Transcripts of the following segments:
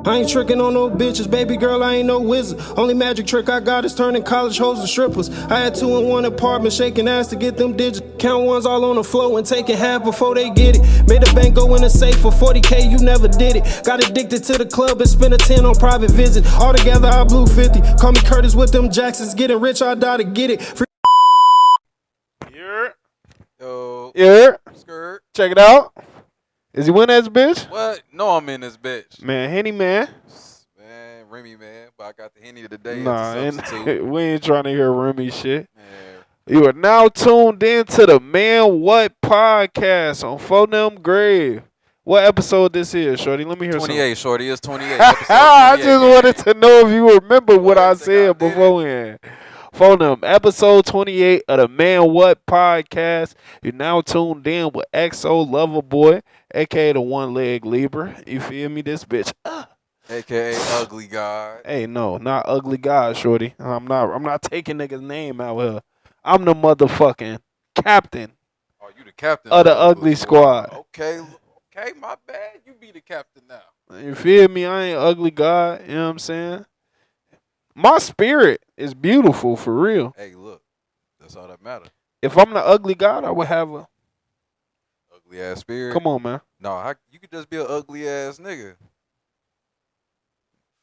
I ain't tricking on no bitches, baby girl, I ain't no wizard. Only magic trick I got is turning college hoes to strippers. I had 2 in 1 apartment, shaking ass to get them digits. Count ones all on the floor and taking half before they get it. Made the bank go in the safe for 40K, you never did it. Got addicted to the club and spent a 10 on private visit. Altogether I blew 50. Call me Curtis with them Jacksons, getting rich, I die to get it. Yeah. Yo. Yeah. Skirt. Check it out. Is he winning this bitch? What? No, I'm in this bitch. Man, Henny, man. Man, Remy, man. But I got the Henny today Nah, as a substitute. we ain't trying to hear Remy shit. Man. You are now tuned in to the Man What podcast on Phonem Grave. What episode this is, Shorty? Let me hear 28, Shorty. It's 28. I just man. wanted to know if you remember what I think said beforehand. Phonem, episode 28 of the Man What podcast. You're now tuned in with XO Loverboy, a.k.a. the one-leg Libra. You feel me? This bitch. A.K.A. Ugly God. Hey, no, not ugly guy, Shorty. I'm not taking niggas' name out here. I'm the motherfucking captain Oh, you the captain of the ugly squad. Okay, my bad. You be the captain now. You feel me? I ain't ugly God. You know what I'm saying? My spirit is beautiful, for real. Hey, look. That's all that matters. If I'm the ugly God, I would have a... Ugly ass spirit. Come on, man. No, you could just be an ugly ass nigga.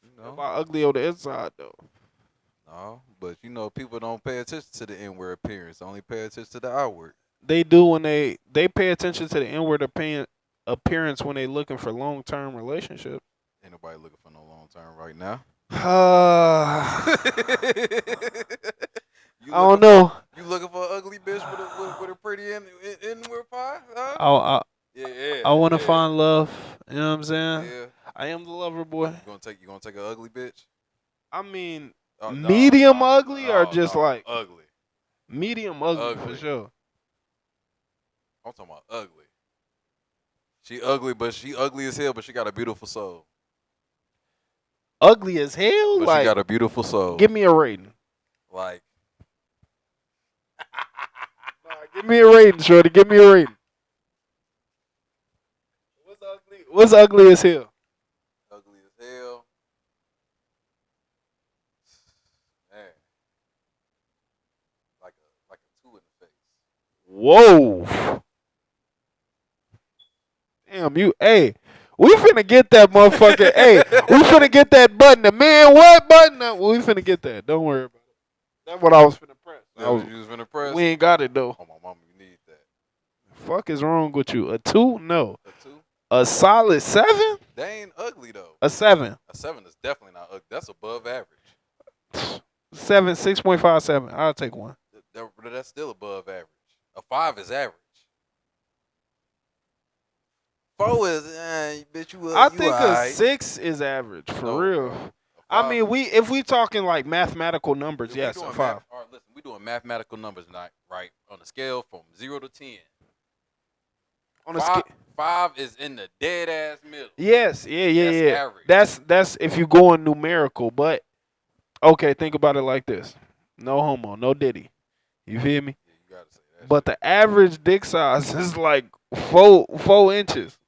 You know? Am I ugly on the inside, though? No, but you know, people don't pay attention to the inward appearance. They only pay attention to the outward. They do when they pay attention to the inward appearance when they looking for long-term relationships. Ain't nobody looking for no long term right now. I don't know. You looking for an ugly bitch with a pretty inward pie? Huh? I want to find love. You know what I'm saying? Yeah. I am the lover boy. You gonna take an ugly bitch? I mean, Oh, medium ugly or just like ugly? medium ugly for sure. I'm talking about ugly. She ugly, but she ugly as hell, but she got a beautiful soul. Ugly as hell? But like, she got a beautiful soul. Give me a rating. Like. Give me a rating, Shorty. Give me a rating. What's ugly as hell? Ugly as hell. Man. Like a 2 in the face. Whoa. Damn, hey, we finna get that motherfucker. Hey, we finna get that button. The Man What button? We finna get that. Don't worry about it. That's what I was finna press. That's what you was finna press? We ain't got it, though. Oh, my mama, you need that. Fuck is wrong with you? A 2? No. A 2? A solid 7? They ain't ugly, though. A 7. A 7 is definitely not ugly. That's above average. 7, 6.57. I'll take one. That's still above average. A 5 is average. 4 is, bitch, you I think right. a 6 is average, for real. Bro. I mean, if we talking like mathematical numbers, yes, a 5. All right, listen, we doing mathematical numbers tonight, right? On a scale from 0 to 10. On a scale, 5 is in the dead ass middle. yes, yeah. Average. That's if you going numerical, but okay, think about it like this: no homo, no diddy. You feel me? Yeah, you gotta say that. But the average dick size is like 4 inches.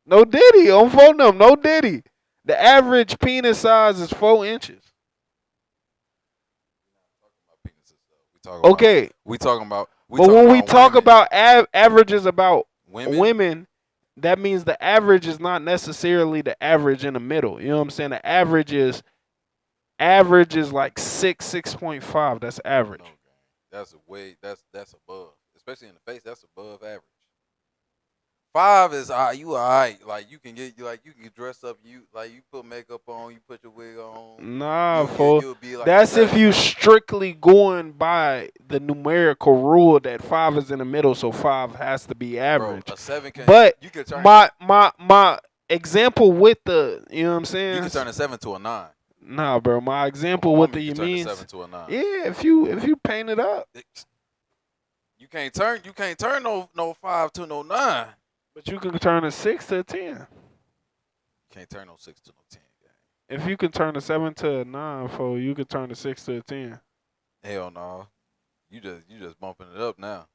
No diddy on phone them. No diddy. The average penis size is 4 inches. Okay. We talking about. But when we talk about averages about women, that means the average is not necessarily the average in the middle. You know what I'm saying? The average is like 6.5. That's average. No, that's above. Especially in the face, that's above average. 5 is you alright. Like you can get dressed up. You put makeup on. You put your wig on. Nah, like that's if you strictly going by the numerical rule that 5 is in the middle, so 5 has to be average. Bro, a 7 can. But you can turn my example with the, you know what I'm saying? You can turn a 7 to a 9. Nah, bro. My example with the means. means. 7 to a 9. Yeah, if you paint it up. You can't turn no 5 to no 9. But you can turn a 6 to a 10. You can't turn no 6 to no 10, gang. If you can turn a 7 to a 9, you can turn a 6 to a 10. Hell no. You just bumping it up now.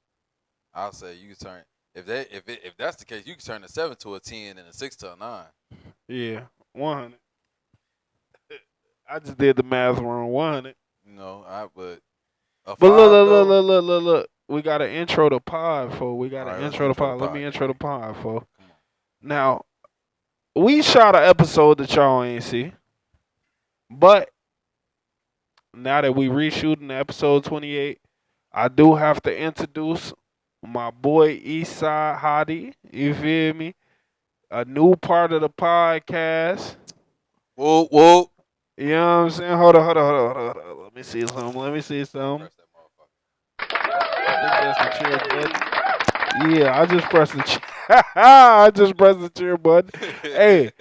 I'll say you can turn if that's the case, you can turn a 7 to a 10 and a 6 to a 9. Yeah. 100. I just did the math wrong. 100. You know, but a But look, five look, look, though. look, look, look, look. We got an intro to pod, for. We got All an right, let's intro to intro the pod. Let me intro the podcast. pod, for. Come on. Now, we shot an episode that y'all ain't see. But now that we reshooting episode 28, I do have to introduce my boy Eastside Hottie. You feel me? A new part of the podcast. Whoa, whoa. You know what I'm saying? Hold on, hold on, hold on, hold on. Let me see something. Let me see something. Press that motherfucker. I think that's the chair button. Yeah, I just pressed the chair. I just pressed the chair button. Hey,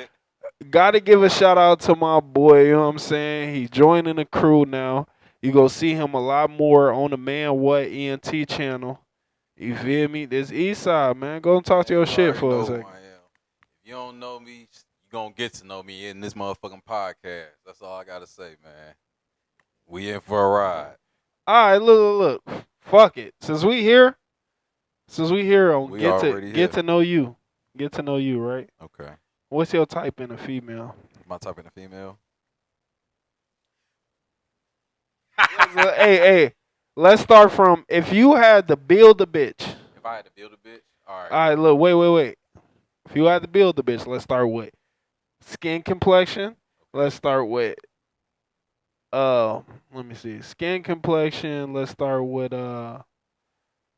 gotta give a shout out to my boy, you know what I'm saying? He joining the crew now. You go see him a lot more on the Man What ENT channel. You feel me? This Eastside, man. Go and talk to your shit already for know a who second. I am. If you don't know me, you gonna get to know me in this motherfucking podcast. That's all I gotta say, man. We in for a ride. Alright, look. Fuck it. Since we here on We get already here. to know you. Get to know you, right? Okay. What's your type in a female? My type in a female. Hey. Let's start from if you had to build a bitch. If I had to build a bitch, all right. Alright, look, wait. If you had to build a bitch, let's start with skin complexion. Let's start with let me see. Skin complexion. Let's start with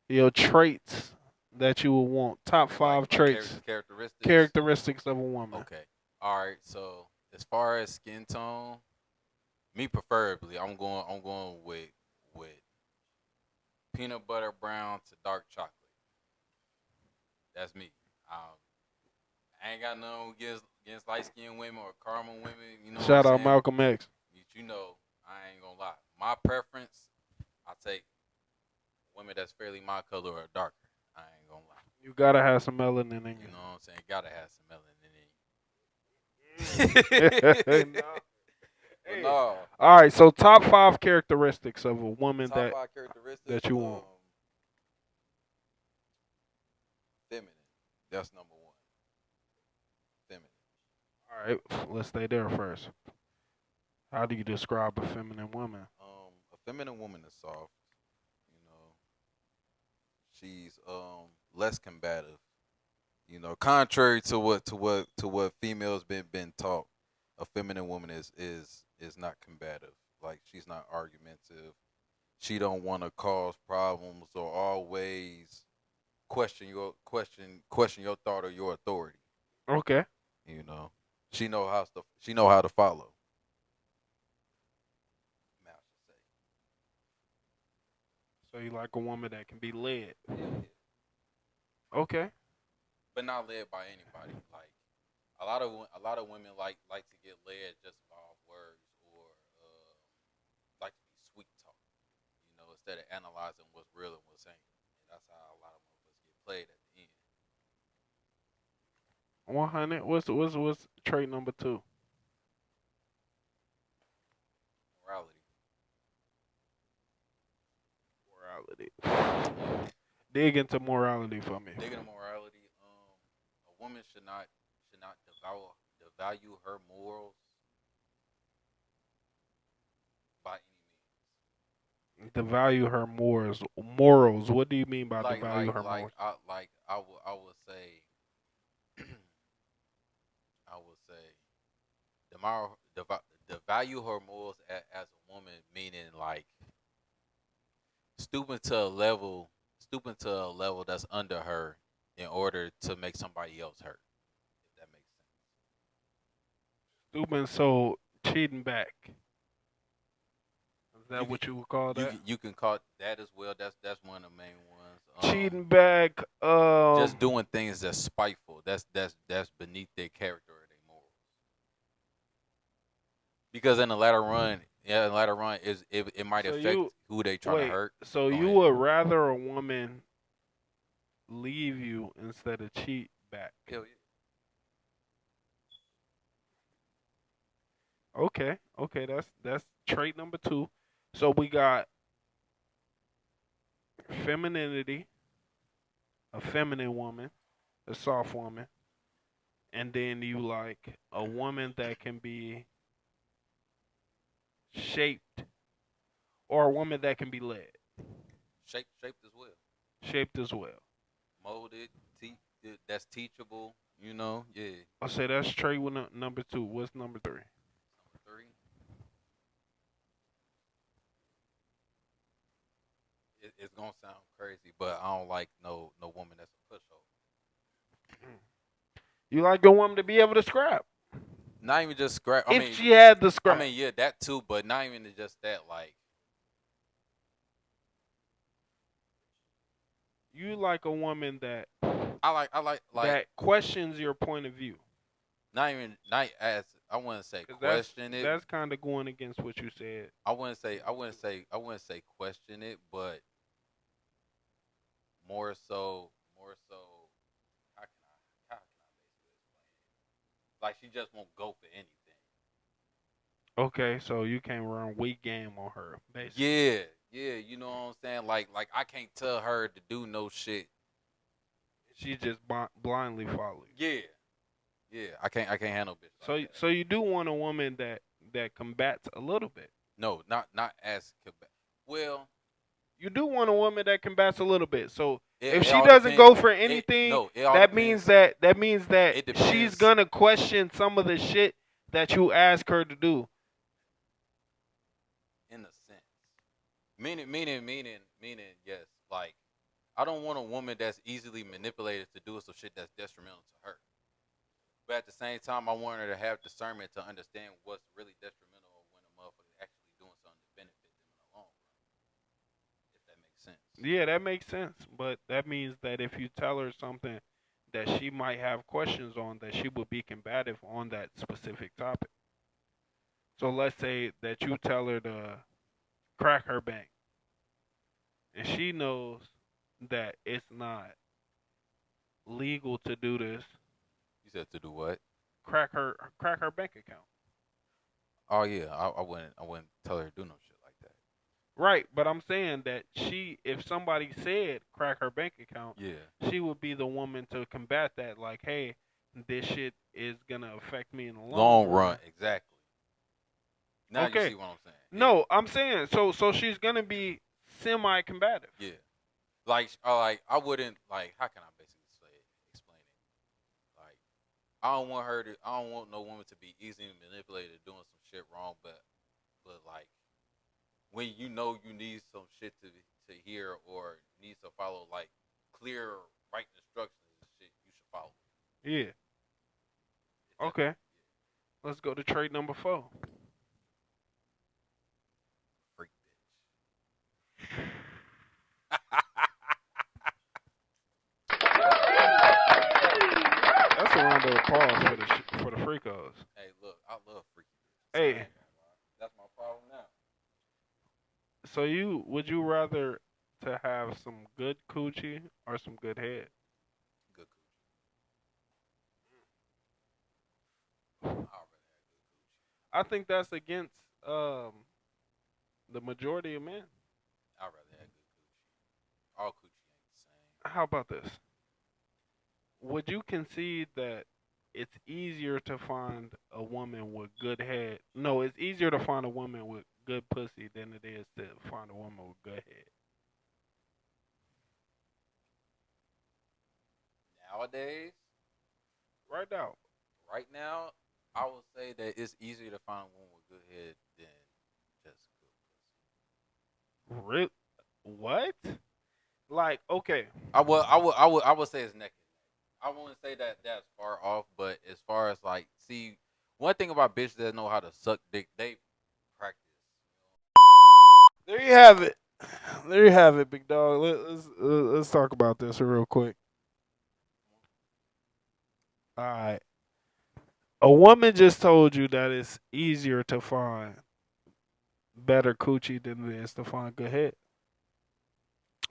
your traits that you would want. Top 5 traits. Characteristics of a woman. Okay. All right. So as far as skin tone, me preferably, I'm going with peanut butter brown to dark chocolate. That's me. I ain't got nothing against light skinned women or caramel women. You know. Shout what I'm out saying? Malcolm X. You know, I ain't gonna lie. My preference, I take women that's fairly my color or darker. I ain't gonna lie. You gotta have some melanin in you. You know what I'm saying? Gotta have some melanin in you. No. Hey. No. All right, so top 5 characteristics of a woman Top 5 characteristics that you want. Feminine. That's number 1. Feminine. All right, let's stay there first. How do you describe a feminine woman? A feminine woman is soft. You know, she's less combative. You know, contrary to what females been taught, a feminine woman is not combative. Like, she's not argumentative. She don't want to cause problems or always question your thought or your authority. Okay. You know, she know how to follow. So you like a woman that can be led. Yeah. Okay. But not led by anybody. Like a lot of women like to get led just by words or like to be sweet talk. You know, instead of analyzing what's real and what's ain't. And that's how a lot of motherfuckers get played at the end. 100. What's trait number 2? Morality. Dig into morality for me. Dig into morality. A woman should not devalue her morals by any means. Devalue her morals. Morals. What do you mean by devalue her morals? I would say devalue her morals as a woman, meaning like stooping to a level that's under her in order to make somebody else hurt. If that makes sense. Stooping, so cheating back. Is that what you would call that? You can call that as well. That's one of the main ones. Cheating back. Just doing things that's spiteful. That's beneath their character or their morals. Because in the latter run, it might affect who they trying to hurt. So you would rather a woman leave you instead of cheat back? Hell yeah. Okay, that's trait number 2. So we got femininity, a feminine woman, a soft woman, and then you like a woman that can be shaped, or a woman that can be led, Shaped as well. shaped as well. Molded, that's teachable. You know, yeah. I say that's trait with number 2. What's number 3? Number three, it's gonna sound crazy, but I don't like no woman that's a pushover. You like a woman to be able to scrap. Not even just scrap. If she had the I scrap. mean, yeah, that too, but not even just that. Like, You like a woman that I like that questions your point of view. not as I wouldn't say 'Cause question it. That's kind of going against what you said. I wouldn't say question it, but more so. How can I basically explain it? Like she just won't go for anything. Okay, so you can't run weak game on her, basically. Yeah, you know what I'm saying? Like I can't tell her to do no shit. She just blindly follow you. Yeah, I can't handle bitch. So Like that. so you do want a woman that combats a little bit. No, not as well. You do want a woman that combats a little bit. So if It she all doesn't depends. go for anything, It all that depends. means that It she's depends. gonna question some of the shit that you ask her to do. In a sense. Meaning, yes. Like, I don't want a woman that's easily manipulated to do some shit that's detrimental to her. But at the same time, I want her to have discernment to understand what's really detrimental when a motherfucker actually doing something to benefit them in the long run. If that makes sense. Yeah, that makes sense. But that means that if you tell her something that she might have questions on, that she would be combative on that specific topic. So let's say that you tell her to crack her bank, and she knows that it's not legal to do this. You said to do what? Crack her bank account. Oh yeah, I wouldn't tell her to do no shit like that. Right, but I'm saying that if somebody said crack her bank account, Yeah. she would be the woman to combat that. Like, hey, this shit is gonna affect me in the Long run, exactly. Now Okay. you see what I'm saying. No, I'm saying so she's gonna be semi-combative. Yeah. Like I wouldn't like. How can I basically explain it? Like I don't want no woman to be easily manipulated doing some shit wrong, but like when you know you need some shit to hear or need to follow like clear right instructions and shit, you should follow. Yeah. Okay. Let's go to trait number 4. Freak That's a round of applause for the freakos. Hey, look, I love freaky bitches. Hey. That's my problem now. So would you rather to have some good coochie or some good head? Good coochie. I'd rather have good coochie. I think that's against the majority of men. I'd rather have good coochie. All coochie ain't the same. How about this? Would you concede that it's easier to find a woman with good head? No, it's easier to find a woman with good pussy than it is to find a woman with good head. Nowadays, Right right now, I would say that it's easier to find a woman with good head than just good pussy. Really? What? Like, okay. I would say it's neck and neck. I wouldn't say that that's far off, but as far as like, see, one thing about bitches that know how to suck dick, they practice. There you have it. There you have it, big dog. Let's talk about this real quick. All right. A woman just told you that it's easier to find better coochie than it is to find good head.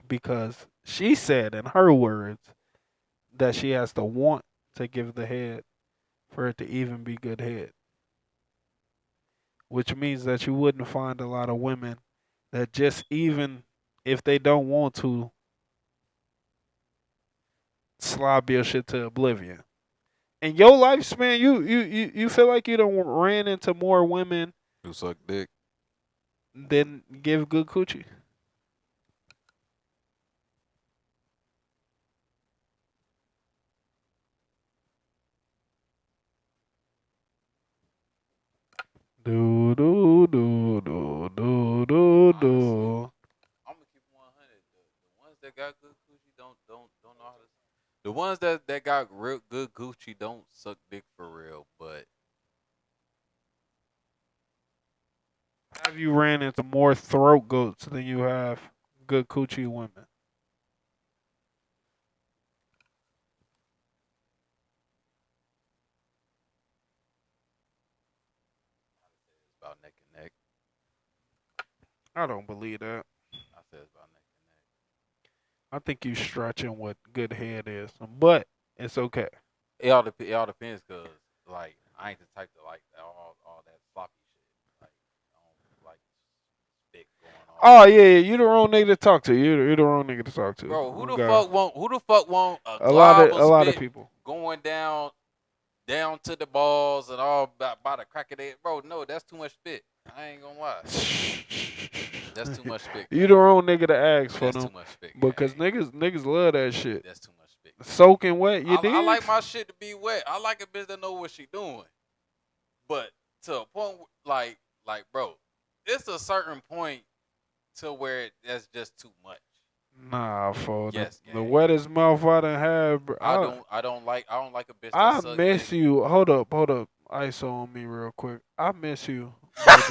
Because she said in her words that she has to want to give the head for it to even be good head. Which means that you wouldn't find a lot of women that just even if they don't want to slob your shit to oblivion. in your lifespan, you feel like you done ran into more women Who suck dick? than give good coochie. Do do do do do do Honestly, do. I'm gonna keep 100. The ones that got good Gucci don't know how to. The ones that got real good Gucci don't suck dick for real. But Have you ran into more throat goats than you have good coochie women? it's about neck and neck. I don't believe that. I said it's about neck and neck. I think you stretching what good head is, but it's okay. It all depends, cause like I ain't the type to like all that sloppy shit. Like I don't like spit going all Oh over. yeah, you the wrong nigga to talk to. You the wrong nigga to talk to. Bro, Oh, God. who the fuck want a A lot glob of of a lot of spit people. going down to the balls and all by the crack of their bro? No, that's too much spit. I ain't gonna lie. That's too much spit. You the wrong nigga to ask for That's them too much spit. because Gang. niggas love that shit. That's too much spit. Soaking wet, you I like dig? my shit to be wet. I like a bitch that know what she doing. But to a point, bro, it's a certain point to where that's just too much. Nah, for Yes, the gang. wettest mouth I done had, bro. I don't like a bitch that I suck miss dick. you. Hold up. ISO on me real quick. I miss you. Baby.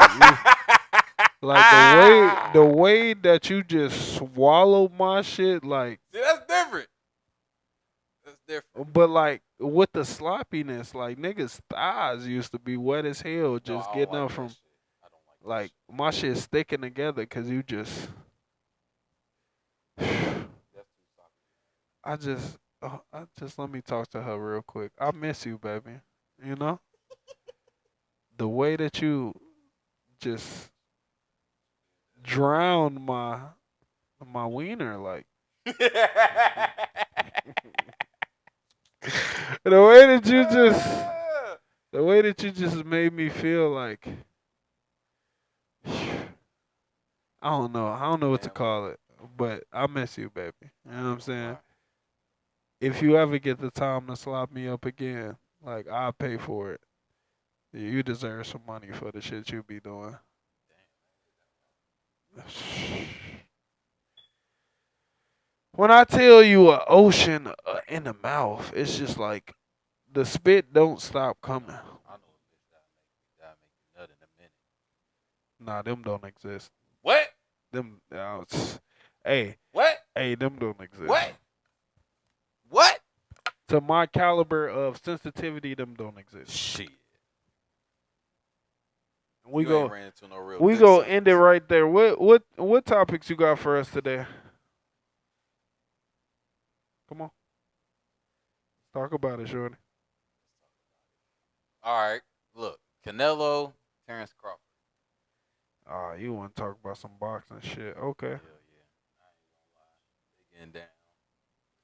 Like the way that you just swallow my shit, like. See, that's different. That's different. But like with the sloppiness, like niggas' thighs used to be wet as hell, No, just I don't getting like up that from shit. I don't like that like shit. my shit sticking together because you just. That's too sloppy. I just let me talk to her real quick. I miss you, baby. You know the way that you just drown my wiener, like the way that you just the way that you just made me feel like I don't know what to Man, call it, but I miss you, baby. You know what I'm saying? lie. If you ever get the time to slap me up again, like I'll pay for it. You deserve some money for the shit you be doing. When I tell you a ocean in the mouth, it's just like the spit don't stop coming. I know a bitch that make you nut in a minute. Nah, them don't exist. What? Them, hey, What? hey, them don't exist. What? What? To my caliber of sensitivity, them don't exist. Shit. We You ain't go, ran into no real we dick go suckers. end it right there. What topics you got for us today? Come on, talk about it, Shorty. All right. Look, Canelo, Terrence Crawford. Ah, you want to talk about some boxing shit? Okay. Hell yeah. I ain't gonna lie. They getting down.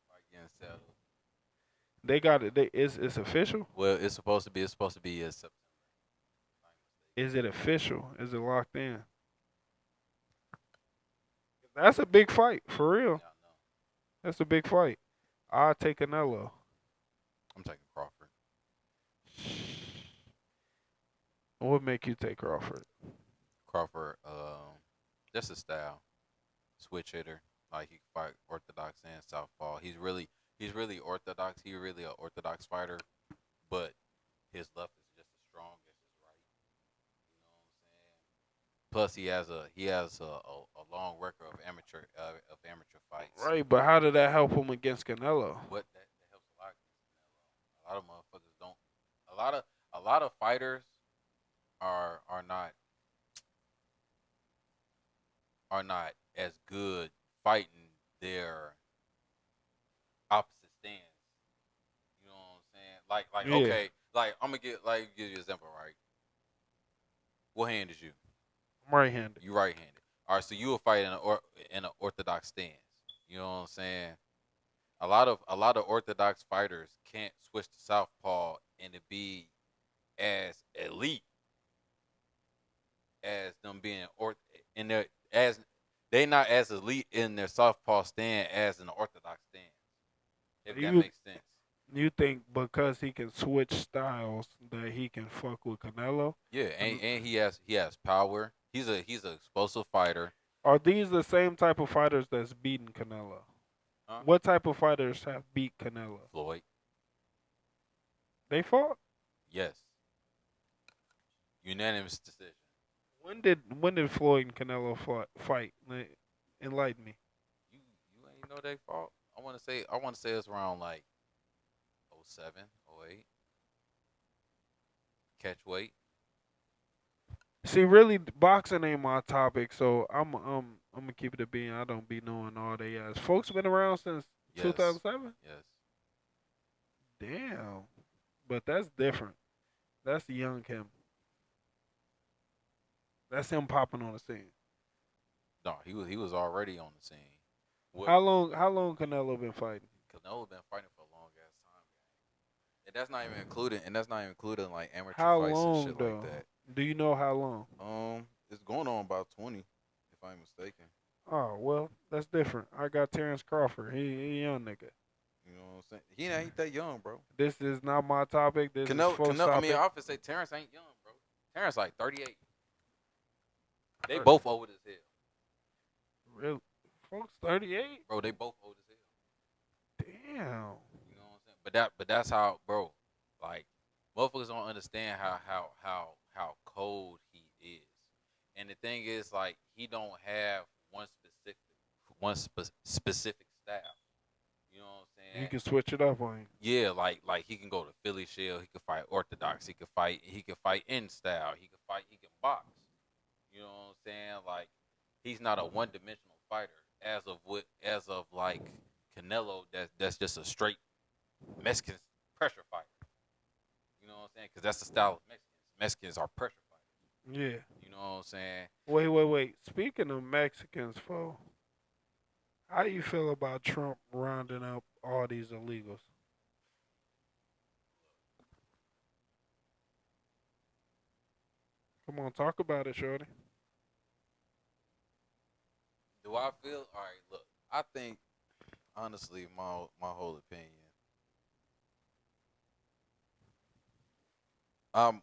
Fight getting settled. They got it. It's official. Well, it's supposed to be. It's supposed to be in September. Is it official? Is it locked in? That's a big fight for real. Yeah, I know. That's a big fight. I'll take Canelo. I'm taking Crawford. What would make you take Crawford? Crawford, just a style, switch hitter. Like he can fight orthodox and southpaw. He's really orthodox. He's really an orthodox fighter, but his left is just as strong as his right. You know what I'm saying? Plus, he has a long record of amateur fights. Right, but how did that help him against Canelo? What that helps a lot against Canelo. A lot of motherfuckers don't. A lot of fighters are not as good fighting their opposite stance. You know what I'm saying? Like Yeah. okay, like I'm gonna give you an example, right? What hand is you? I'm right-handed. You right-handed. All right, so you will fight in an orthodox stance. You know what I'm saying? A lot of orthodox fighters can't switch to southpaw and to be as elite as them being or in their as they not as elite in their southpaw stand as an orthodox stand. If that You makes sense. you think because he can switch styles that he can fuck with Canelo? Yeah, and he has power. He's a explosive fighter. Are these the same type of fighters that's beating Canelo? Huh? What type of fighters have beat Canelo? Floyd. They fought? Yes. Unanimous decision. When did Floyd and Canelo fight? Enlighten me. You ain't know they fought? I want to say it's around like '07, '08. Catch weight. See, really, boxing ain't my topic, so I'm gonna keep it a being. I don't be knowing all they ass. Folks been around since Yes. 2007. Yes. Damn, but that's different. That's the young Kim. That's him popping on the scene. No, he was already on the scene. What How long Canelo been fighting? Canelo been fighting for a long ass time, gang. And that's not even including like amateur How fights and long shit though? like that. Do you know how long? It's going on about 20, if I'm mistaken. Oh well, that's different. I got Terrence Crawford. He a young nigga. You know what I'm saying? He ain't that young, bro. This is not my topic. This is folks' Canelo. I mean, topic. I often say Terrence ain't young, bro. Terrence like 38. They Right. both old as hell, Real folks 38. bro. They both old as hell. Damn. You know what I'm saying? But that's how, bro. Like, motherfuckers don't understand how cold he is. And the thing is, like, he don't have one specific style. You know what I'm saying? You can switch it up on him. Yeah, like he can go to Philly Shield. He can fight orthodox. He can fight in style. He can box. You know what I'm saying? Like, he's not a one-dimensional fighter as of like Canelo. That's just a straight Mexican pressure fighter. You know what I'm saying? Because that's the style of Mexicans. Mexicans are pressure fighters. Yeah. You know what I'm saying? Wait. Speaking of Mexicans, fo, how you feel about Trump rounding up all these illegals? Come on, talk about it, shorty. Do I feel all right? Look, I think honestly, my whole opinion. I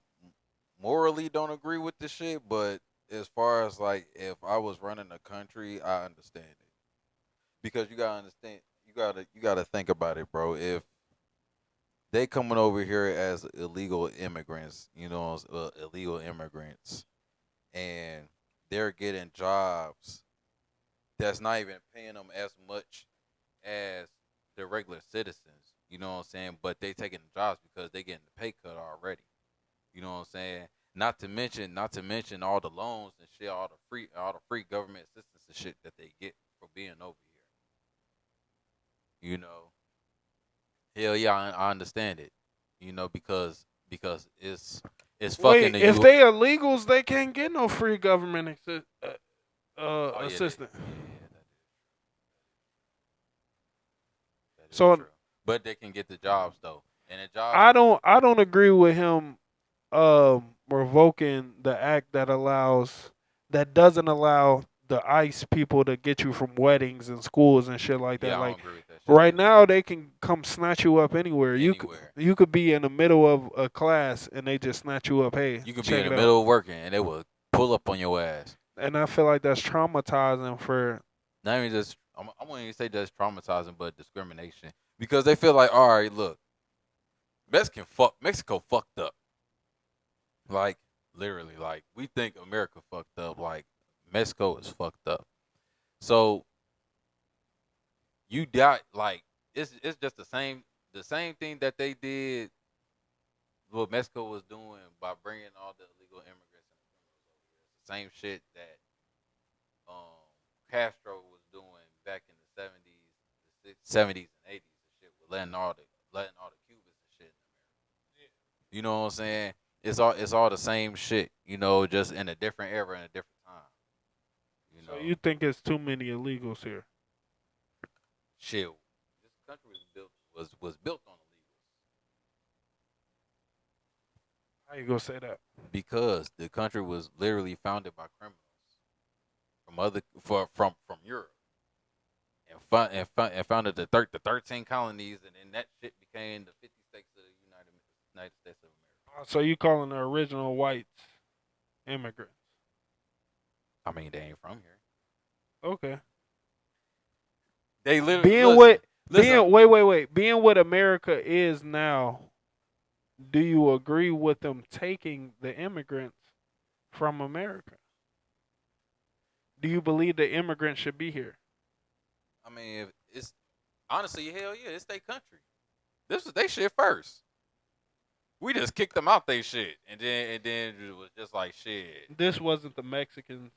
morally don't agree with this shit, but as far as like if I was running a country, I understand it because you gotta understand, you gotta think about it, bro. If they coming over here as illegal immigrants, illegal immigrants, and they're getting jobs that's not even paying them as much as the regular citizens. You know what I'm saying? But they taking the jobs because they getting the pay cut already. You know what I'm saying? Not to mention all the loans and shit, all the free government assistance and shit that they get for being over here. You know, hell yeah, I understand it. You know, because it's fucking Wait, the if they illegals, they can't get no free government yeah, assistance. that is So true. But they can get the jobs though, and the jobs. I don't agree with him revoking the act that doesn't allow the ICE people to get you from weddings and schools and shit like that. Yeah, I Like don't agree with that shit. right now, they can come snatch you up anywhere. Anywhere. You could be in the middle of a class and they just snatch you up. Hey, You could be check in the it out. middle of working and they will pull up on your ass. And I feel like that's traumatizing for. Not even just, I wouldn't even say just traumatizing, but discrimination. Because they feel like, all right, look, Mexico fucked up. Like, literally, like, we think America fucked up. Like, Mexico is fucked up. So, you doubt, like, it's just the same thing that they did, what Mexico was doing by bringing all the illegal immigrants and criminals over here. It's the same shit that Castro was doing back in the 70s and 80s and shit, with letting all the Cubans and shit in America. Yeah. You know what I'm saying? It's all the same shit, you know, just in a different era and a different time. You know. So you think it's too many illegals here? Shit. This country was built on illegals. How you gonna say that? Because the country was literally founded by criminals from Europe, and founded the 13 colonies, and then that shit became the 50 states of the United States of America. So you calling the original whites immigrants? I mean, they ain't from here. Okay. They literally Being what America is now, do you agree with them taking the immigrants from America? Do you believe the immigrants should be here? I mean, if it's honestly, hell yeah, it's their country. This was they shit first. We just kicked them out they shit, and then it was just like shit. This wasn't the Mexicans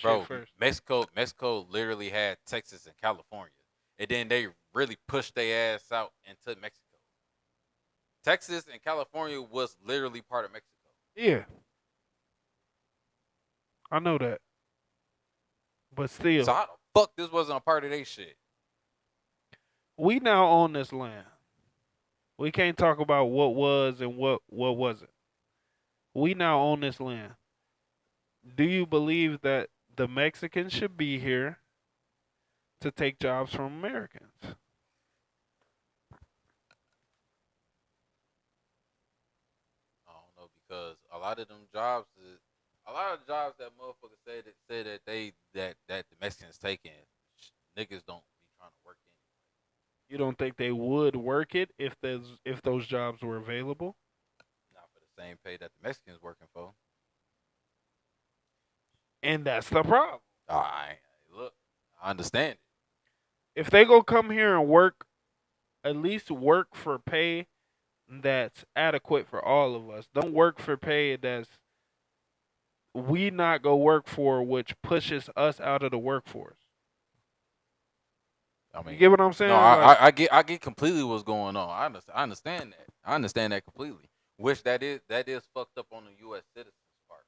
Bro, shit first. Mexico literally had Texas and California, and then they really pushed their ass out into Mexico. Texas and California was literally part of Mexico. Yeah. I know that. But still, So how the fuck this wasn't a part of their shit? we now own this land. We can't talk about what was and what wasn't. We now own this land. Do you believe that the Mexicans should be here to take jobs from Americans? I don't know, because a lot of the jobs that motherfuckers say that that the Mexicans taking, niggas don't be trying to work anyway. You don't think they would work it if those jobs were available? Not for the same pay that the Mexicans working for. And that's the problem. Look, I understand it. If they go come here and work, at least work for pay that's adequate for all of us. Don't work for pay that's we not go work for, which pushes us out of the workforce. I mean, you get what I'm saying? No, I get completely what's going on. I understand that. I understand that completely. Which that is fucked up on the U.S. citizens part.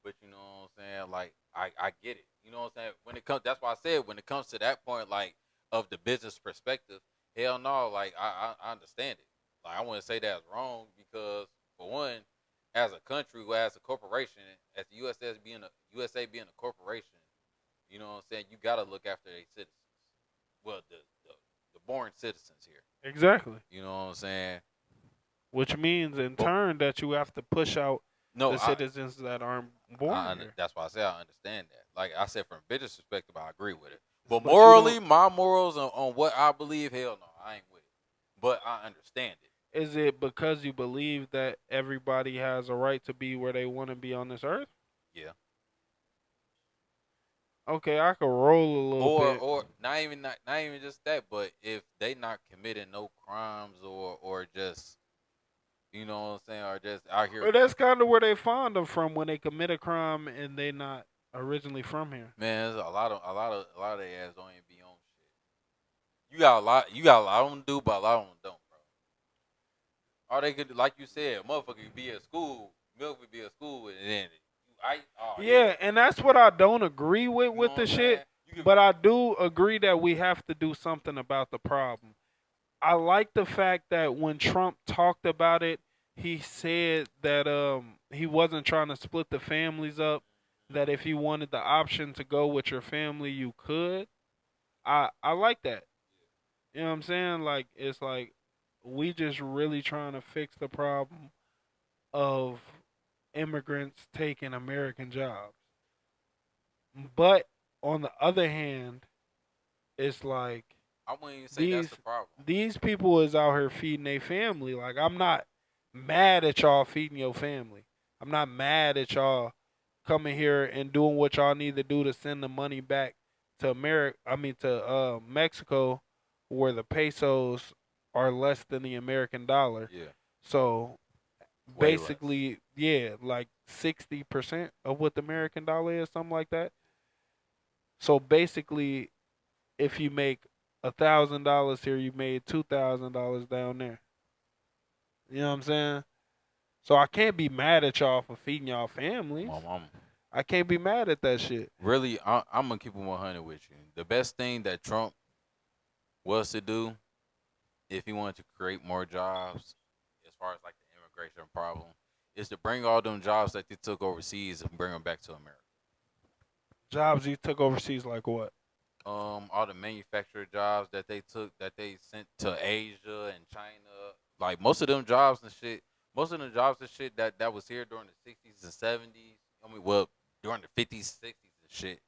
But you know what I'm saying? Like I get it. You know what I'm saying? When it comes, that's why I said when it comes to that point, like of the business perspective, hell no. Like I understand it. Like I wouldn't say that's wrong because for one, as a country, as a corporation, as the USA being a corporation, you know what I'm saying? You gotta look after their citizens. Well, the born citizens here. Exactly. You know what I'm saying? Which means in turn that you have to push out the citizens that aren't born here. That's why I say I understand that. Like I said, from a business perspective, I agree with it. But morally, my morals on what I believe, hell no, I ain't with it. But I understand it. Is it because you believe that everybody has a right to be where they want to be on this earth? Yeah. Okay, I could roll a little bit. Or not even just that, but if they not committing no crimes or just, you know what I'm saying, or just out here. But that's kind of where they find them from when they commit a crime and they not originally from here. Man, there's a lot of their ass don't even be on shit. You got a lot of them do, but a lot of them don't, bro. Or they could, like you said, motherfucker could be at school, milk would be at school, and then yeah, and that's what I don't agree with the shit. But I do agree that we have to do something about the problem. I like the fact that when Trump talked about it, he said that he wasn't trying to split the families up. That if you wanted the option to go with your family, you could. I like that. You know what I'm saying? Like it's like we just really trying to fix the problem of immigrants taking American jobs. But on the other hand, it's like I wouldn't even say that's the problem. These people is out here feeding their family. Like I'm not mad at y'all feeding your family. I'm not mad at y'all coming here and doing what y'all need to do to send the money back to America. I mean to Mexico, where the pesos are less than the American dollar. Yeah. So basically, yeah, like 60% of what the American dollar is, something like that. So basically, if you make $1,000 here, you made $2,000 down there. You know what I'm saying? So I can't be mad at y'all for feeding y'all families. I can't be mad at that shit. Really, I'm gonna keep it 100 with you. The best thing that Trump was to do, if he wanted to create more jobs, as far as like the immigration problem, is to bring all them jobs that they took overseas and bring them back to America. Jobs he took overseas, like what? All the manufacturer jobs that they sent to Asia and China. Like most of them jobs and shit. Most of the jobs and shit that was here during the 60s and 70s. I mean, well, during the 50s, 60s and shit.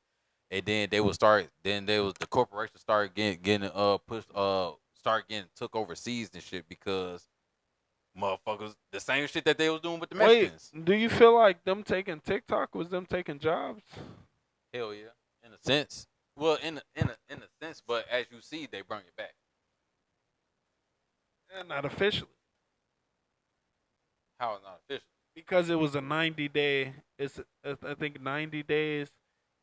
And then they would start. Then the corporations started getting pushed start getting took overseas and shit because motherfuckers the same shit that they was doing with the Mexicans. Wait, do you feel like them taking TikTok was them taking jobs? Hell yeah, in a sense. Well, in a sense, but as you see, they bring it back. And not officially. How it's not official? Because it was a 90-day. It's I think 90 days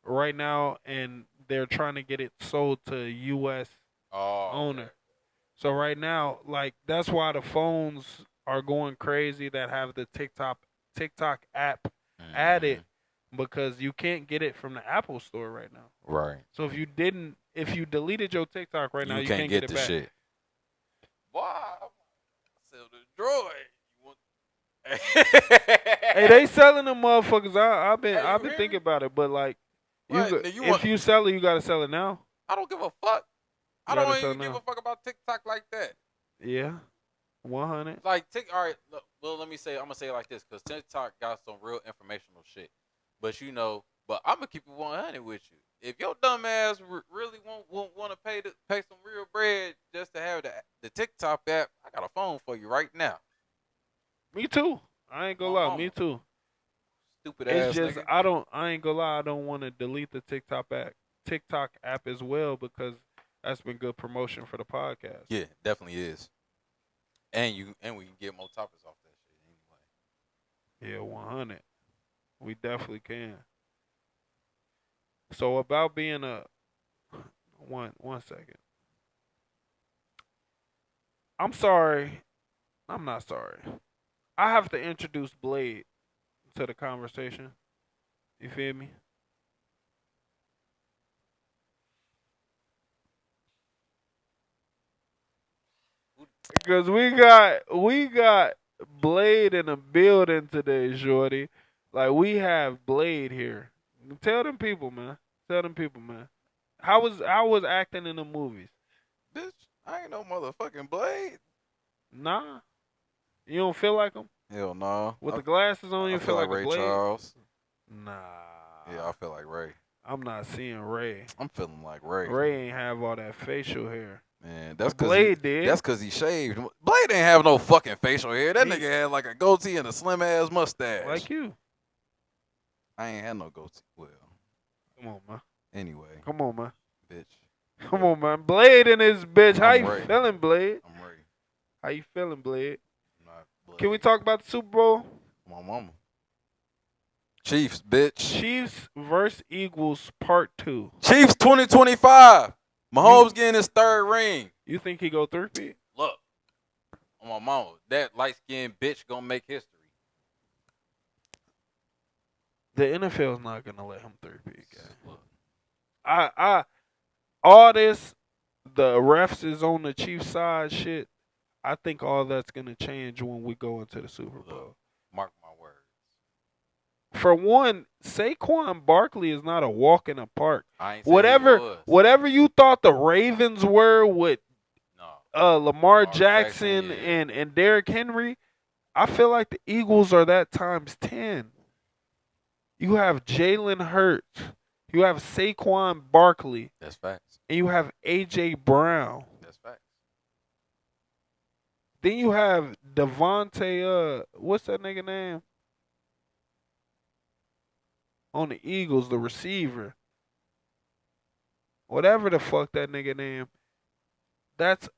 right now, and they're trying to get it sold to U.S. owner. Okay. So right now, like that's why the phones are going crazy that have the TikTok app added, because you can't get it from the Apple store right now. Right. So if you deleted your TikTok right now, you can't get it the back. shit. Wow. Sell the droid. Hey, they selling them motherfuckers. I've been thinking about it, but like, if you sell it, you gotta sell it now. I don't give a fuck. I don't even give a fuck about TikTok like that. Yeah, 100. Like all right. Look, well, let me say. I'm gonna say it like this because TikTok got some real informational shit. But I'm gonna keep it 100 with you. If your dumb ass really want to pay some real bread just to have the TikTok app, I got a phone for you right now. Me too. I ain't gonna lie. Me too. Stupid ass. It's just nigga. I ain't gonna lie. I don't want to delete the TikTok app as well, because that's been good promotion for the podcast. Yeah, definitely is. And we can get more topics off that shit anyway. Yeah, 100. We definitely can. So about being a one second. I'm sorry. I'm not sorry. I have to introduce Blade to the conversation. You feel me? Because we got Blade in the building today, shorty. Like, we have Blade here. Tell them people, man. How was acting in the movies? Bitch, I ain't no motherfucking Blade. Nah. You don't feel like him? Hell no. With the glasses on, you feel like Ray a Blade? Charles. Nah. Yeah, I feel like Ray. I'm not seeing Ray. I'm feeling like Ray. Ray ain't have all that facial hair. Man, that's because Blade did. That's because he shaved. Blade ain't have no fucking facial hair. That nigga had like a goatee and a slim ass mustache. Like you. I ain't had no goatee. Well. Come on, man. Anyway. Come on, man. Bitch. Come on, man. Blade in his bitch. How you feeling, Blade? I'm ready. How you feeling, Blade? Blade? Can we talk about the Super Bowl? My mama. Chiefs, bitch. Chiefs versus Eagles Part 2. Chiefs 2025. Mahomes getting his third ring. You think he go 3-peat? Look, on my mama, that light-skinned bitch gonna make history. The NFL's not gonna let him 3-peat, guy. All this, the refs is on the Chiefs side shit. I think all that's gonna change when we go into the Super Bowl. Look, mark my words. For one, Saquon Barkley is not a walk in the park. I ain't saying whatever you thought the Ravens were with Lamar Jackson yeah. and Derrick Henry, I feel like the Eagles are that times 10. You have Jalen Hurts. You have Saquon Barkley. That's facts. And you have A.J. Brown. That's facts. Then you have Devontae, what's that nigga name? On the Eagles, the receiver. Whatever the fuck that nigga name. That's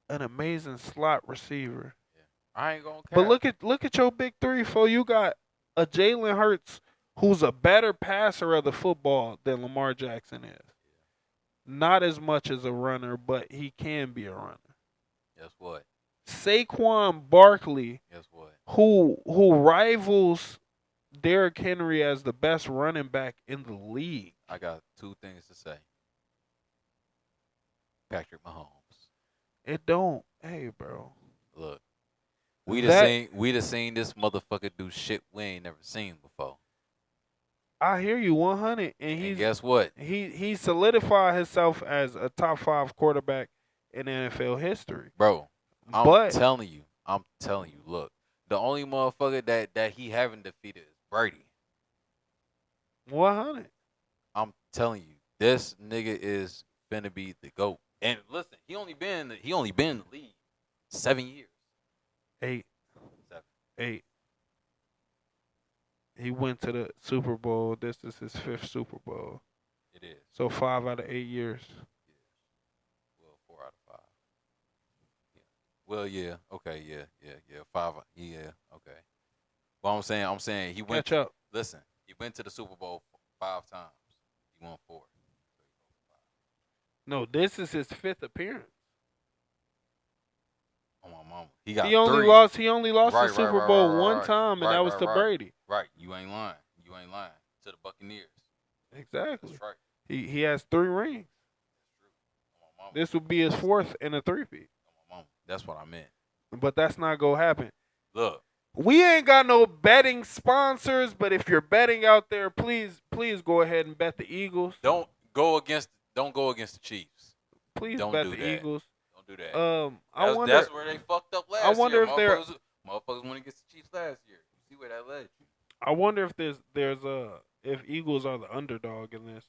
an amazing slot receiver. Yeah. I ain't gonna care. But look at your big three, fool. You got a Jalen Hurts who's a better passer of the football than Lamar Jackson is. Not as much as a runner, but he can be a runner. Guess what? Saquon Barkley, guess what? Who rivals Derrick Henry as the best running back in the league. I got two things to say. Patrick Mahomes. It don't. Hey, bro. Look. We just seen this motherfucker do shit we ain't never seen before. I hear you 100, and guess what? He solidified himself as a top 5 quarterback in NFL history, bro. But I'm telling you. Look, the only motherfucker that he haven't defeated is Brady. 100. I'm telling you, this nigga is finna be the GOAT. And listen, he only been in the league 7 years. 8. 7. 8. He went to the Super Bowl. This is his 5th Super Bowl. It is. So 5 out of 8 years. Yeah. Well, 4 out of 5. Yeah. Well, yeah. Okay. Yeah. 5. Yeah. Okay. Well, I'm saying he went. Catch up. Listen, he went to the Super Bowl 5 times. He won 4. No, this is his 5th appearance. Oh my mama. He got 3. He only lost the Super Bowl one time, and that was to Brady. Right. You ain't lying. To the Buccaneers. Exactly. That's right. He has 3 rings. That's true. Oh my mama. This would be his 4th in a 3-peat. Oh my mama. That's what I meant. But that's not gonna happen. Look. We ain't got no betting sponsors, but if you're betting out there, please go ahead and bet the Eagles. Don't go against the Chiefs. Please don't bet do the that. Eagles. Don't do that. I wonder. That's where they fucked up last year. I wonder if motherfuckers went against the Chiefs last year. You see where that led you. I wonder if if Eagles are the underdog in this.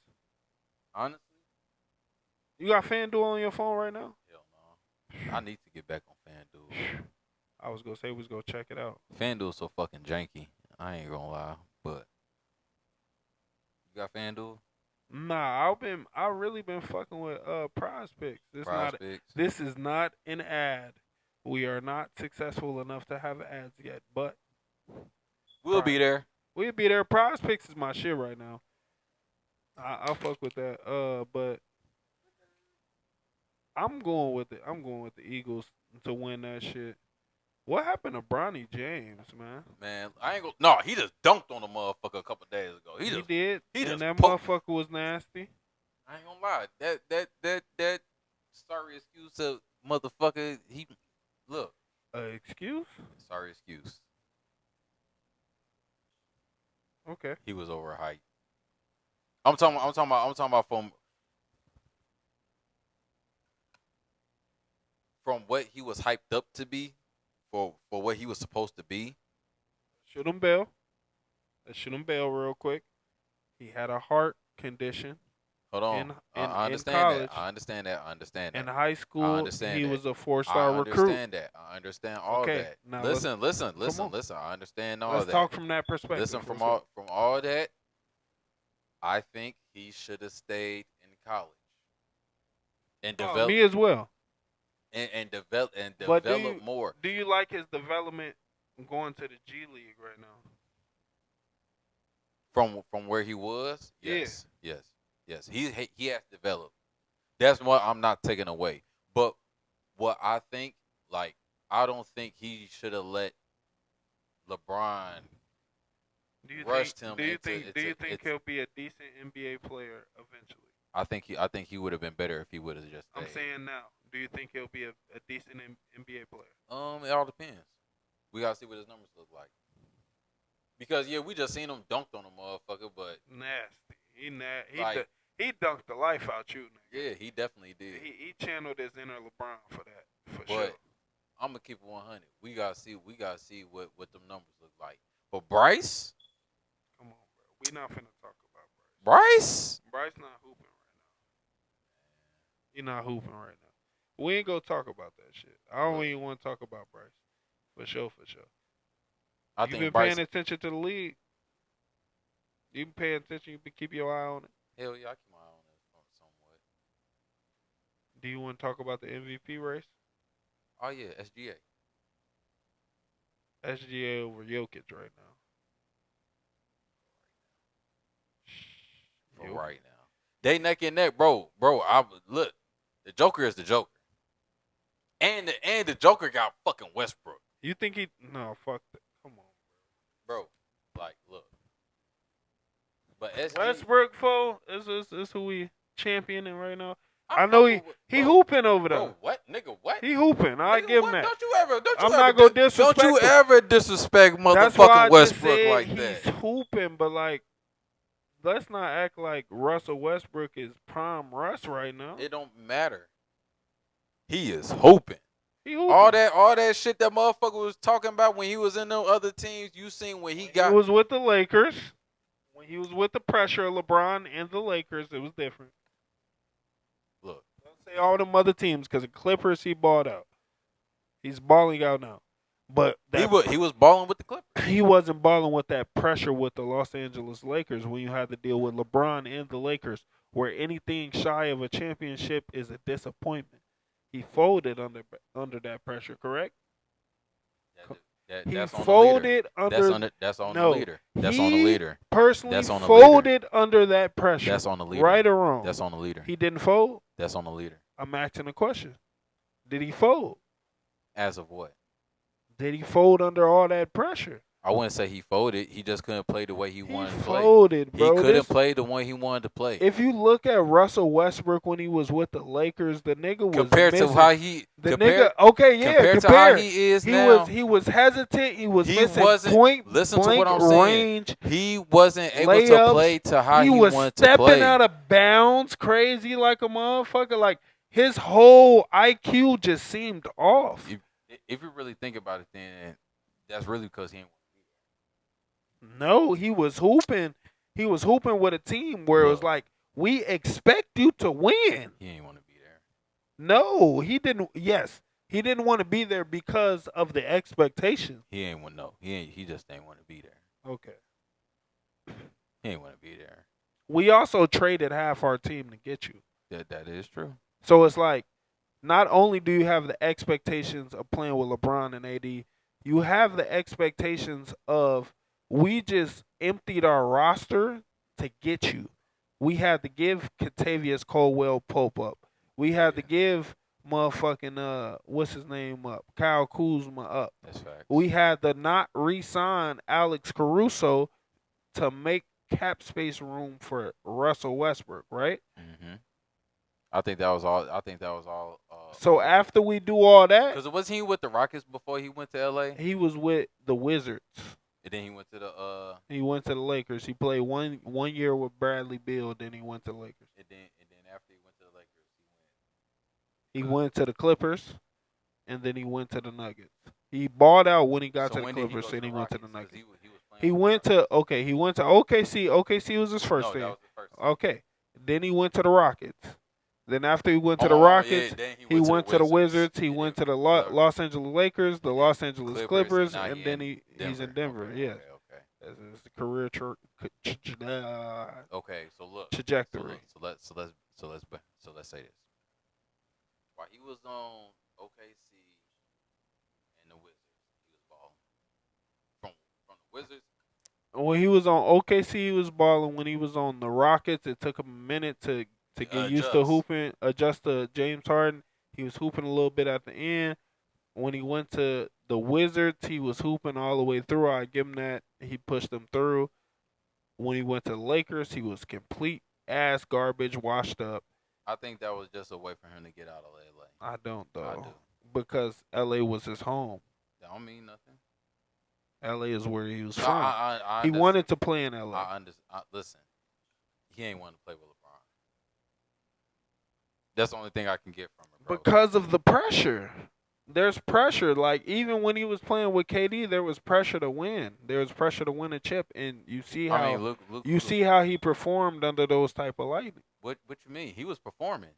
Honestly, you got FanDuel on your phone right now? Hell no. I need to get back on FanDuel. I was gonna say we was gonna check it out. FanDuel's so fucking janky. I ain't gonna lie, but you got FanDuel? Nah, I really been fucking with Prize Picks. This is not an ad. We are not successful enough to have ads yet, but we'll be there. We'll be there. Prize Picks is my shit right now. I'll fuck with that. But I'm going with it. I'm going with the Eagles to win that shit. What happened to Bronny James, man? Man, I ain't gonna. No, he just dunked on the motherfucker a couple days ago. He did. He and just that motherfucker was nasty. I ain't gonna lie. That sorry excuse of motherfucker. He look. Excuse? Sorry excuse. Okay. He was overhyped. I'm talking about from what he was hyped up to be. For what he was supposed to be. Shoot him bail. Let's shoot him bail real quick. He had a heart condition. Hold on. I understand that. I understand that. In high school, he was a 4-star recruit. I understand that. I understand all that. Now listen. I understand all that. Let's talk from that perspective. Listen, from all that, I think he should have stayed in college and developed. Me as well. And develop more. Do you like his development going to the G League right now? From where he was? Yes. Yeah. Yes. He has developed. That's what I'm not taking away. But what I think, like, I don't think he should have let LeBron rush him. Do you think he'll be a decent NBA player eventually? I think he would have been better if he would have just stayed. I'm saying now. Do you think he'll be a decent NBA player? It all depends. We gotta see what his numbers look like. Because we just seen him dunked on a motherfucker, but nasty. He dunked the life out you, nigga. Yeah, he definitely did. He channeled his inner LeBron for that, for but sure. I'm gonna keep it 100. We gotta see what them numbers look like. But Bryce, come on, bro. We not finna talk about Bryce. Bryce not hooping right now. He not hooping right now. We ain't gonna talk about that shit. I don't even want to talk about Bryce. For sure. You've been paying attention to the league. You been paying attention. You been keep your eye on it. Hell yeah, I keep my eye on it somewhat. Do you want to talk about the MVP race? Oh yeah, SGA. SGA over Jokic right now. For right now, they neck and neck, bro. Look, the Joker is the Joker. And the Joker got fucking Westbrook. You think he? No, fuck that. Come on, bro. Like, look. But Westbrook, is who we championing right now. I know he hooping over there. Bro, what Nigga, what? He hooping. I give him that. Don't you ever I'm not gonna disrespect Don't you him. ever disrespect That's why I motherfucking just Westbrook said like he's that. hooping, but like, let's not act like Russell Westbrook is prime Russ right now. It don't matter. He is hooping. He hooping. All that shit that motherfucker was talking about when he was in them other teams, you seen when he was with the Lakers. When he was with the pressure of LeBron and the Lakers, it was different. Look. Don't say all them other teams, because the Clippers, he balled out. He's balling out now. But he was balling with the Clippers. He wasn't balling with that pressure with the Los Angeles Lakers when you had to deal with LeBron and the Lakers, where anything shy of a championship is a disappointment. He folded under that pressure, correct? That's folded on the under. That's on the leader. That's on the leader. Personally, that's on the folded leader. under that pressure. That's on the leader. Right or wrong? That's on the leader. He didn't fold. That's on the leader. I'm asking a question. Did he fold? As of what? Did he fold under all that pressure? I wouldn't say he folded. He just couldn't play the way he wanted to play. Folded, bro. He couldn't play the way he wanted to play. If you look at Russell Westbrook when he was with the Lakers, the nigga was compared missing. to how he compared to how he is now. He was hesitant. He was missing wasn't, point listen blank to what I'm range. Saying. He wasn't able layups, to play to how he was wanted to play. stepping out of bounds, crazy like a motherfucker. Like his whole IQ just seemed off. If you really think about it, then that's really because he ain't. No, he was hooping. He was hooping with a team where it was like, we expect you to win. He ain't want to be there. No, he didn't. Yes, he didn't want to be there because of the expectations. He ain't want no. He just ain't want to be there. Okay. He ain't want to be there. We also traded half our team to get you. That is true. So it's like, not only do you have the expectations of playing with LeBron and AD, you have the expectations of, we just emptied our roster to get you. We had to give Kentavious Caldwell-Pope up. We had to give motherfucking what's his name up, Kyle Kuzma up. That's facts. We had to not re-sign Alex Caruso to make cap space room for Russell Westbrook, right? Mm-hmm. I think that was all. So after we do all that, because wasn't he with the Rockets before he went to LA? He was with the Wizards. And then he went to the He went to the Lakers. He played one year with Bradley Beal. Then he went to the Lakers. And then after he went to the Lakers, he went to the Clippers, and then he went to the Nuggets. He balled out when he got to the Clippers, and he went to the Nuggets. He went to OKC. OKC was his first team. Okay. Then he went to the Rockets. Then after he went to the Rockets, he went to the Wizards. He went to the Los Angeles Lakers, the Los Angeles Clippers, and then he's in Denver. Yeah. Okay. That's his career okay, so look. Trajectory. So let's say this. While he was on OKC and the Wizards, he was balling. From the Wizards. When he was on OKC, he was balling. When he was on the Rockets, it took him a minute to get used to hooping, adjust to James Harden. He was hooping a little bit at the end. When he went to the Wizards, he was hooping all the way through. I give him that. He pushed them through. When he went to the Lakers, he was complete ass garbage, washed up. I think that was just a way for him to get out of LA. I don't, though. I do. Because LA was his home. That don't mean nothing. LA is where he was from. I he wanted to play in LA. I understand. Listen, he ain't wanting to play with LeBron. That's the only thing I can get from him, bro. Because of the pressure. There's pressure. Like, even when he was playing with KD, there was pressure to win. There was pressure to win a chip, and you see how see how he performed under those type of lighting. What you mean? He was performing.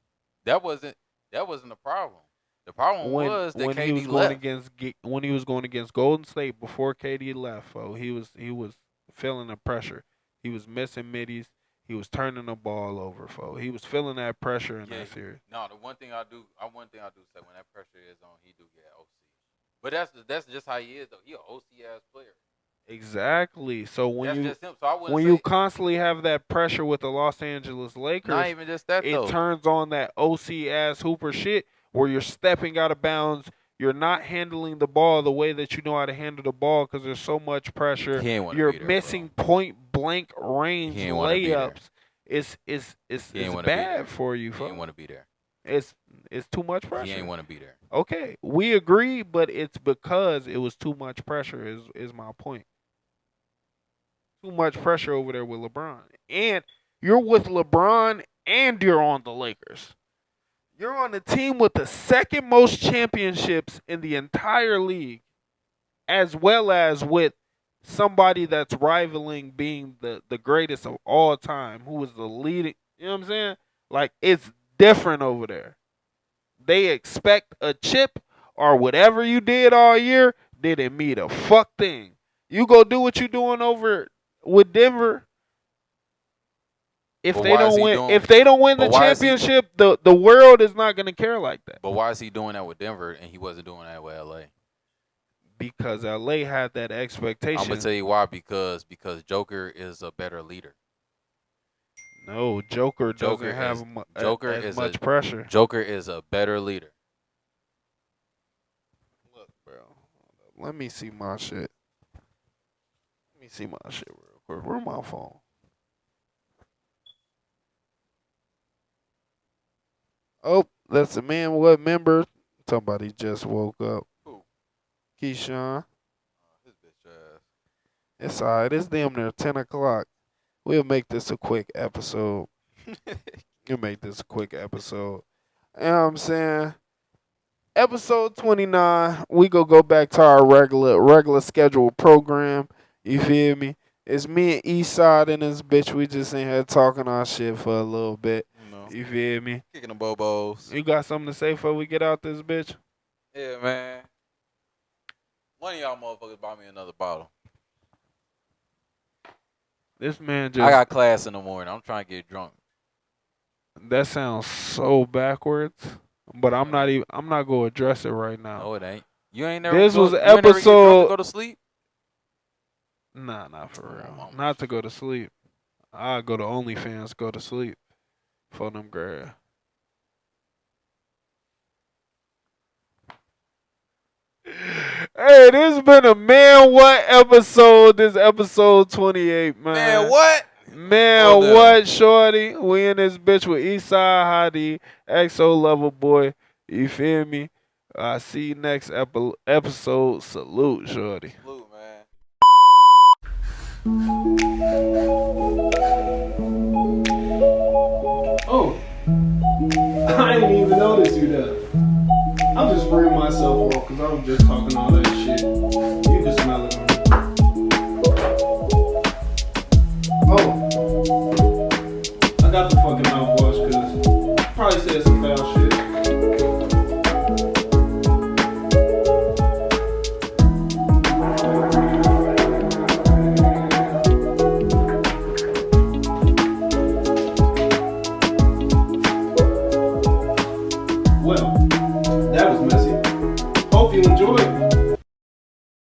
That wasn't a problem. The problem was that when KD he was left. when he was going against Golden State before KD left. He was feeling the pressure. He was missing middies. He was turning the ball over, He was feeling that pressure in that series. No, the one thing I do say when that pressure is on, he do get OC. But that's just how he is, though. He an OC ass player. Exactly. So when that's just him. So you constantly have that pressure with the Los Angeles Lakers, not even just that, though. It turns on that OC ass hooper shit where you're stepping out of bounds. You're not handling the ball the way that you know how to handle the ball because there's so much pressure. You're missing point blank range layups. It's bad for you, He didn't want to be there. It's too much pressure. He ain't want to be there. Okay, we agree, but it's because it was too much pressure. Is my point. Too much pressure over there with LeBron, and you're with LeBron, and you're on the Lakers. You're on the team with the second most championships in the entire league, as well as with somebody that's rivaling being the greatest of all time, who was the leading. You know what I'm saying? Like, it's different over there. They expect a chip or whatever you did all year didn't mean a fuck thing. You go do what you doing over with Denver. If But they why is don't he win, doing- if they don't win the but why is he- championship, the world is not gonna care like that. But why is he doing that with Denver and he wasn't doing that with LA? Because LA had that expectation. I'm gonna tell you why. Because Joker is a better leader. No, Joker doesn't Joker have is- Joker as much pressure. Joker is a better leader. Look, bro. Let me see my shit. Let me see my shit real quick. Where's my phone? Oh, that's a man. What member? Somebody just woke up. Who? Keyshawn. His bitch ass. It's alright. It's damn near 10 o'clock. We'll make this a quick episode. We'll make this a quick episode. You know what I'm saying? Episode 29, we go back to our regular scheduled program. You feel me? It's me and Eastside and this bitch. We just in here talking our shit for a little bit. You feel me? Kicking the bobos. You got something to say before we get out this bitch? Yeah, man. One of y'all motherfuckers bought me another bottle. This man just... I got class in the morning. I'm trying to get drunk. That sounds so backwards. But I'm not going to address it right now. No, it ain't. You ain't never. This was you ain't never get drunk episode... to go to sleep. Nah, not for real. mama. Not to go to sleep. I'll go to OnlyFans, go to sleep. For them grab. Hey, this has been a Man What episode. This episode 28, man. Man, what? Man, Oh, no. what, shorty? We in this bitch with Eastside Hottie, XO Level Boy. You feel me? I see you next episode. Salute, shorty. Salute, man. Oh, I didn't even notice you there. I'm just bringing myself off because I was just talking all that shit. You can smell it on me. Oh, I got the fucking mouthwash because probably said some foul shit. Well, that was messy.